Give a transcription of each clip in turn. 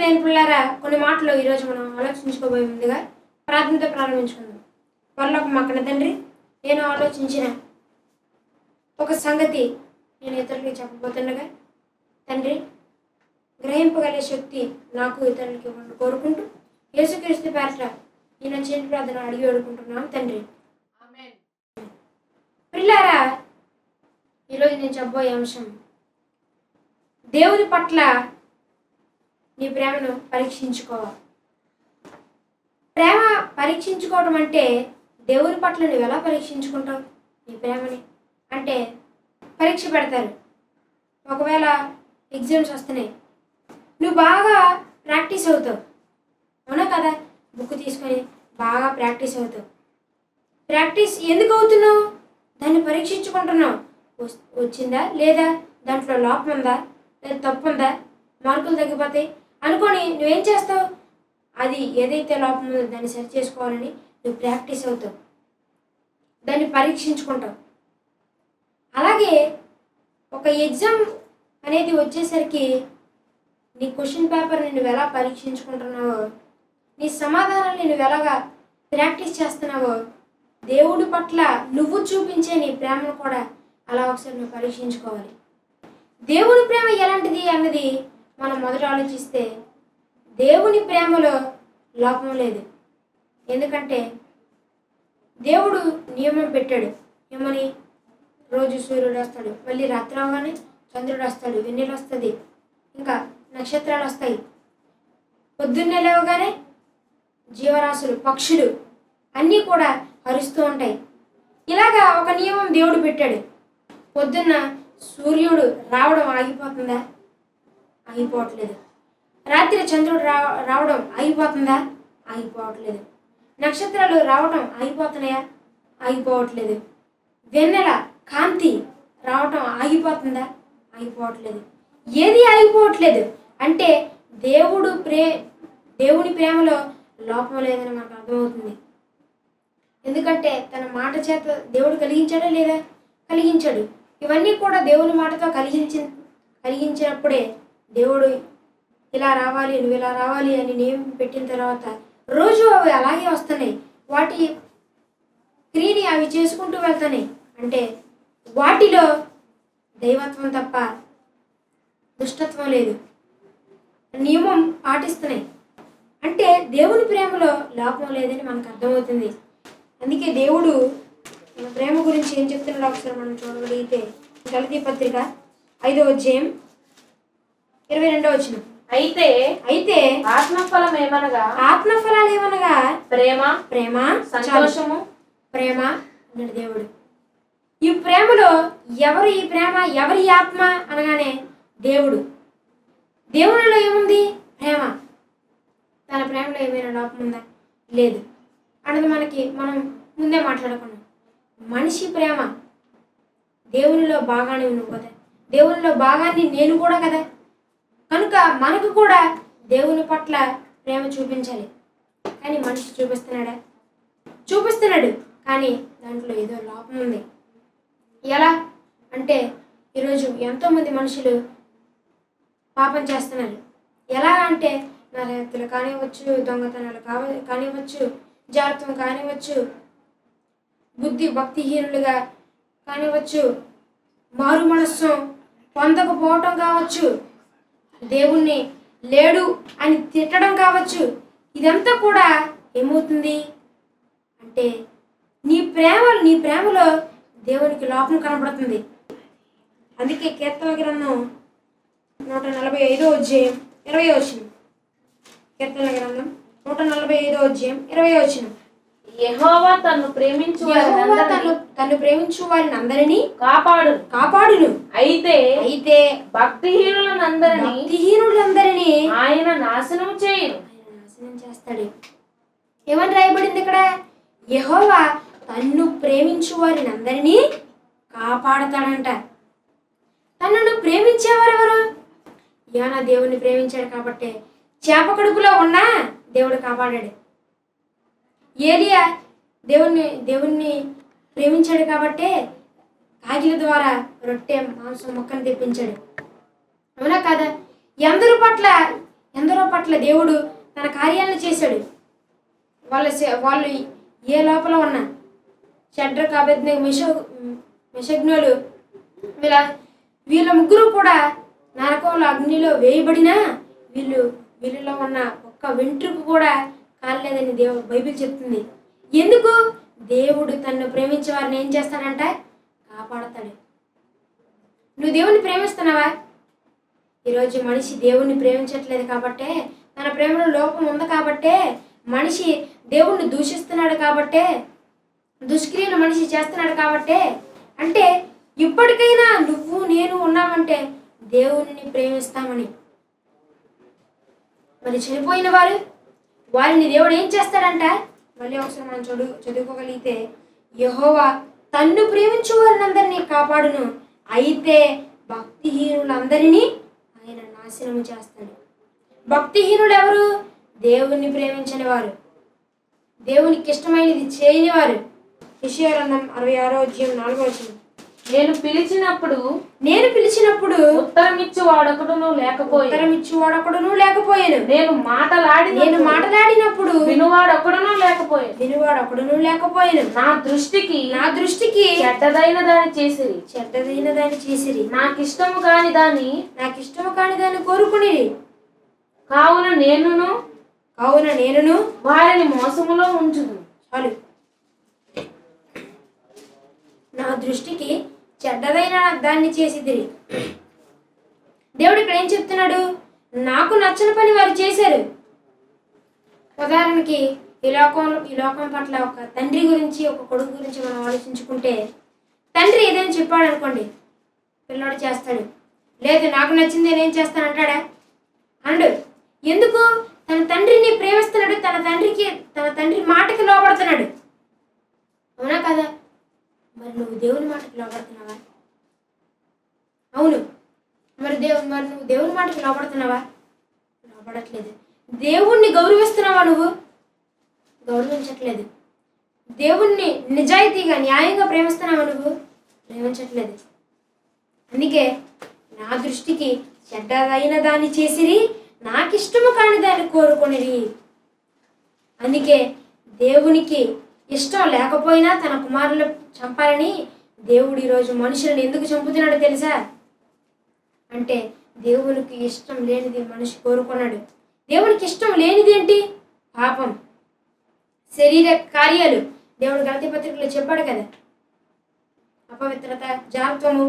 లేని పిల్లారా కొన్ని మాటలు ఈరోజు మనం ఆలోచించుకోబోయే ముందుగా ప్రార్థనతో ప్రారంభించుకుందాం. పరలోకం మా కన్న తండ్రి, నేను ఆలోచించిన ఒక సంగతి నేను ఇతరులకి చెప్పబోతుండగా తండ్రి గ్రహింపగలిగే శక్తి నాకు ఇతరులకి ఇవ్వండి కోరుకుంటూ యేసుక్రీస్తు పేరట నేను చిన్న ప్రార్థన అడిగి వేడుకుంటున్నాను తండ్రి, ఆమేన్. పిల్లారా, ఈరోజు నేను చెప్పబోయే అంశం దేవుని పట్ల నీ ప్రేమను పరీక్షించుకోవాలి. ప్రేమ పరీక్షించుకోవడం అంటే దేవుని పట్ల నువ్వు ఎలా పరీక్షించుకుంటావు నీ ప్రేమని అంటే పరీక్ష పెడతారు. ఒకవేళ ఎగ్జామ్స్ వస్తున్నాయి, నువ్వు బాగా ప్రాక్టీస్ అవుతావు, అవునా కదా? బుక్ తీసుకొని బాగా ప్రాక్టీస్ అవుతావు. ప్రాక్టీస్ ఎందుకు అవుతున్నావు? దాన్ని పరీక్షించుకుంటున్నావు. వచ్చిందా లేదా, దాంట్లో లోపం ఉందా లేదా తప్పు ఉందా, మార్కులు తగ్గిపోతాయి అనుకొని నువ్వేం చేస్తావు? అది ఏదైతే లోపం ఉందో దాన్ని సరి చేసుకోవాలని నువ్వు ప్రాక్టీస్ అవుతావు, దాన్ని పరీక్షించుకుంటావు. అలాగే ఒక ఎగ్జామ్ అనేది వచ్చేసరికి నీ క్వశ్చన్ పేపర్ని నువ్వు ఎలా పరీక్షించుకుంటున్నావో, నీ సమాధానాన్ని నువ్వు ఎలాగా ప్రాక్టీస్ చేస్తున్నావో, దేవుడి పట్ల నువ్వు చూపించే నీ ప్రేమను కూడా అలా ఒకసారి నువ్వు పరీక్షించుకోవాలి. దేవుని ప్రేమ ఎలాంటిది అన్నది మనం మొదట ఆలోచిస్తే దేవుని ప్రేమలో లోపం లేదు. ఎందుకంటే దేవుడు నియమం పెట్టాడు. ఏమని? రోజు సూర్యుడు వస్తాడు, మళ్ళీ రాత్రి అవగానే చంద్రుడు వస్తాడు, వెన్నెల వస్తుంది, ఇంకా నక్షత్రాలు వస్తాయి, పొద్దున్నే లేవగానే జీవరాశులు పక్షులు అన్నీ కూడా హరిస్తూ ఉంటాయి. ఇలాగా ఒక నియమం దేవుడు పెట్టాడు. పొద్దున్న సూర్యుడు రావడం ఆగిపోతుందా? ఆగిపోవట్లేదు. రాత్రి చంద్రుడు రావడం ఆగిపోతుందా? ఆగిపోవట్లేదు. నక్షత్రాలు రావటం ఆగిపోతున్నాయా? ఆగిపోవట్లేదు. వెన్నెల కాంతి రావటం ఆగిపోతుందా? ఆగిపోవట్లేదు. ఏది ఆగిపోవట్లేదు అంటే దేవుని ప్రేమలో లోపం లేదని మనకు అర్థమవుతుంది. ఎందుకంటే తన మాట చేత దేవుడు కలిగించాడా లేదా? కలిగించాడు. ఇవన్నీ కూడా దేవుని మాటతో కలిగించినప్పుడే దేవుడు ఇలా రావాలి, నువ్వు ఇలా రావాలి అని నియమం పెట్టిన తర్వాత రోజు అవి అలాగే వస్తున్నాయి. వాటి క్రియని అవి చేసుకుంటూ వెళ్తున్నాయి. అంటే వాటిలో దైవత్వం తప్ప దుష్టత్వం లేదు. నియమం పాటిస్తున్నాయి అంటే దేవుని ప్రేమలో లోపం లేదని మనకు అర్థమవుతుంది. అందుకే దేవుడు మన ప్రేమ గురించి ఏం చెప్తున్నాడో ఒకసారి మనం చూడగలిగితే గలతీ పత్రిక 5వ అధ్యాయం 22వ వచనం. అయితే ఆత్మఫలాలు ఏమనగా ప్రేమ సంతోషము ప్రేమ అన్నాడు దేవుడు. ఈ ప్రేమలో ఎవరి ఆత్మ అనగానే దేవుడిలో ఏముంది? ప్రేమ. తన ప్రేమలో ఏమైనా లోపం ఉందా? లేదు అన్నది మనం ముందే మాట్లాడుకున్నాం. మనిషి ప్రేమ దేవునిలో భాగాన్ని నువ్వు కదా, దేవునిలో భాగాన్ని నేను కూడా కదా, కనుక మనకు కూడా దేవుని పట్ల ప్రేమ చూపించాలి. కానీ మనిషి చూపిస్తున్నాడా? చూపిస్తున్నాడు, కానీ దాంట్లో ఏదో లోపం ఉంది. ఎలా అంటే ఈరోజు ఎంతోమంది మనుషులు పాపం చేస్తున్నారు. ఎలా అంటే నరహత్యలు కానివ్వచ్చు, దొంగతనాలు కానివ్వచ్చు, జాగ్రత్తం కానివ్వచ్చు, భక్తిహీనులుగా కానివ్వచ్చు, మారు మనస్సు పొందకపోవటం కావచ్చు, దేవుణ్ణి లేడు అని తిట్టడం కావచ్చు. ఇదంతా కూడా ఏమవుతుంది అంటే నీ ప్రేమలో దేవునికి లోపం కనబడుతుంది. అందుకే కీర్తన గ్రంథం 145వ అధ్యాయం 20వ వచనం. కీర్తన గ్రంథం 145వ అధ్యాయం 20వ వచనం. యెహోవా తన్ను ప్రేమించు వారిని అందరినీ కాపాడును. అయితే భక్తిహీనులందరినీ ఆయన నాశనం చేస్తాడు. ఏమని రాయబడింది ఇక్కడ? యెహోవా తన్ను ప్రేమించు వారిని అందరినీ కాపాడతాడంట. తనను ప్రేమించేవారెవరు? యోనా దేవుణ్ణి ప్రేమించాడు కాబట్టి చేప కడుపులో ఉన్నా దేవుడు కాపాడాడు. ఏలియా దేవుణ్ణి ప్రేమించాడు కాబట్టే కాకిల ద్వారా రొట్టె మాంసం మొక్కను తెప్పించాడు. అవునా కాదా? ఎందరో పట్ల దేవుడు తన కార్యాలను చేశాడు. వాళ్ళు ఏ లోపల ఉన్న షడ్రక్ అబేద్నెగో మెషగ్నులు వీళ్ళ ముగ్గురు కూడా నరకంలో అగ్నిలో వేయబడినా వీళ్ళలో ఉన్న ఒక్క వెంట్రుకు కూడా కాలేదని బైబిల్ చెప్తుంది. ఎందుకు? దేవుడు తన్ను ప్రేమించే వారిని ఏం చేస్తాడంట? కాపాడతాడు. నువ్వు దేవుణ్ణి ప్రేమిస్తున్నావా? ఈరోజు మనిషి దేవుణ్ణి ప్రేమించట్లేదు కాబట్టే, తన ప్రేమలో లోపం ఉంది కాబట్టే, మనిషి దేవుణ్ణి దూషిస్తున్నాడు కాబట్టే, దుష్క్రియలు మనిషి చేస్తున్నాడు కాబట్టే, అంటే ఇప్పటికైనా నువ్వు నేను ఉన్నామంటే దేవుణ్ణి ప్రేమిస్తామని. మరి చనిపోయిన వారిని దేవుడు ఏం చేస్తాడంట? మళ్ళీ ఒకసారి మనం చదువుకోగలిగితే, యెహోవా తన్ను ప్రేమించు వారినందరినీ కాపాడును, అయితే భక్తిహీనులందరినీ ఆయన నాశనము చేస్తాడు. భక్తిహీనులు ఎవరు? దేవుణ్ణి ప్రేమించని వారు, దేవునికి ఇష్టమైనది చేయని వారు. యెషయా గ్రంథం 66వ అధ్యాయం 4వ వచనం. నేను పిలిచినప్పుడు ఉత్తరమిచ్చు వాడొకడును లేకపోయాను. నేను మాటలాడినప్పుడు వినువాడొకడును లేకపోయాను. నా దృష్టికి చెడ్డదైన దాన్ని చేసిరి. నాకు ఇష్టము కాని దాన్ని కోరుకుని. కావున నేనును వారిని మోసములో ఉంచును. చాలు. నా దృష్టికి చెడ్డదైన దాన్ని చేసిదిరి. దేవుడు ఇక్కడ ఏం చెప్తున్నాడు? నాకు నచ్చని పని వారు చేశారు. ఉదాహరణకి ఈ లోకం పట్ల ఒక తండ్రి గురించి, ఒక కొడుకు గురించి మనం ఆలోచించుకుంటే, తండ్రి ఏదైనా చెప్పాడు అనుకోండి, పిల్లాడు చేస్తాడు. లేదు నాకు నచ్చింది నేనేం చేస్తాను అంటాడా? అండు. ఎందుకు? తన తండ్రిని ప్రేమిస్తున్నాడు, తన తండ్రి మాటకి లోపడుతున్నాడు. అవునా కదా? మరి నువ్వు దేవుని మాటకి లోపడుతున్నావా? అవును. మరి నువ్వు దేవుని మాటకి లోపడుతున్నావా? లోపడట్లేదు. దేవుణ్ణి గౌరవిస్తున్నావా? నువ్వు గౌరవించట్లేదు. దేవుణ్ణి నిజాయితీగా, న్యాయంగా ప్రేమిస్తున్నావా? నువ్వు ప్రేమించట్లేదు. అందుకే నా దృష్టికి చెడ్డదైన దాన్ని చేసిరి, నాకిష్టము కాని దాన్ని కోరుకొనిరి. అందుకే దేవునికి ఇష్టం లేకపోయినా తన కుమారులు చంపాలని దేవుడు ఈరోజు మనుషులను ఎందుకు చంపుతున్నాడో తెలుసా? అంటే దేవునికి ఇష్టం లేనిది మనిషి కోరుకున్నాడు. దేవునికి ఇష్టం లేనిది ఏంటి? పాపం, శరీర కార్యాలు. దేవుడు గలతీ పత్రికలో చెప్పాడు కదా, అపవిత్రత, జారత్వము,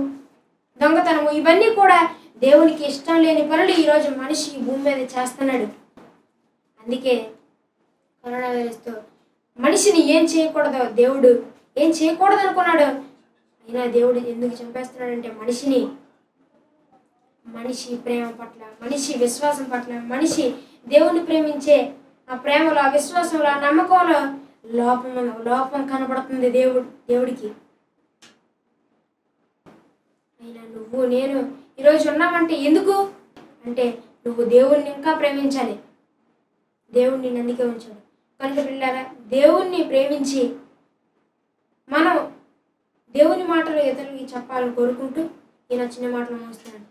దొంగతనము, ఇవన్నీ కూడా దేవునికి ఇష్టం లేని పనులు ఈరోజు మనిషి భూమి మీద చేస్తున్నాడు. అందుకే కరోనా వైరస్తో మనిషిని ఏం చేయకూడదో దేవుడు ఏం చేయకూడదు అనుకున్నాడు. అయినా దేవుడు ఎందుకు చంపేస్తున్నాడంటే మనిషి ప్రేమ పట్ల, మనిషి విశ్వాసం పట్ల, మనిషి దేవుణ్ణి ప్రేమించే ఆ ప్రేమలో, ఆ విశ్వాసంలో, ఆ నమ్మకంలో లోపం కనబడుతుంది దేవుడికి. అయినా నువ్వు నేను ఈరోజు ఉన్నామంటే ఎందుకు అంటే నువ్వు దేవుణ్ణి ఇంకా ప్రేమించాలి. దేవుణ్ణి అందుకే ఉంచాడు. కనుక పిల్లారా, దేవుణ్ణి ప్రేమించి మనం దేవుని మాటలు ఇతరులకి చెప్పాలని కోరుకుంటూ ఈయన చిన్న మాటలు మోస్తున్నాడు.